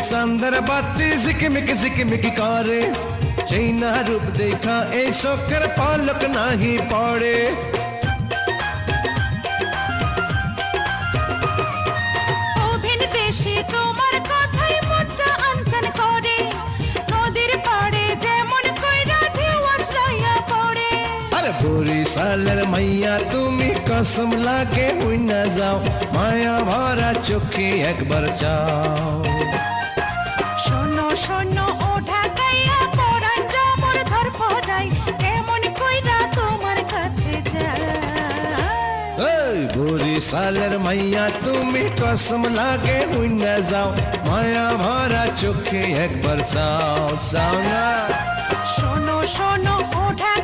চান্দের বাতি ঝিকিমিকি করে, সেই না রূপ দেখা এই চোখের পলক নাহি পড়ে। অভিন দেশে তোমার কথাই মনটা আনচান করে, নদীর পাড়ে যেমন কইরা ঢেউ আজ লইয়া পড়ে। আরে বরিশালের মাইয়া তুমি কসম লাগে হই না যাও, মায়া ভরা চোখে একবার চাও। শোনো শোনো ও ঢাকাইয়া পরানটা মোর ধর পড়াই, কেমন কইরা তোমার কাছে যায়। এই বরিশালের মাইয়া তুমি কসম লাগে হই না যাও, মায়া ভরা চোখে একবার চাও, চাও না। শোনো শোনো ও ঢাকাইয়া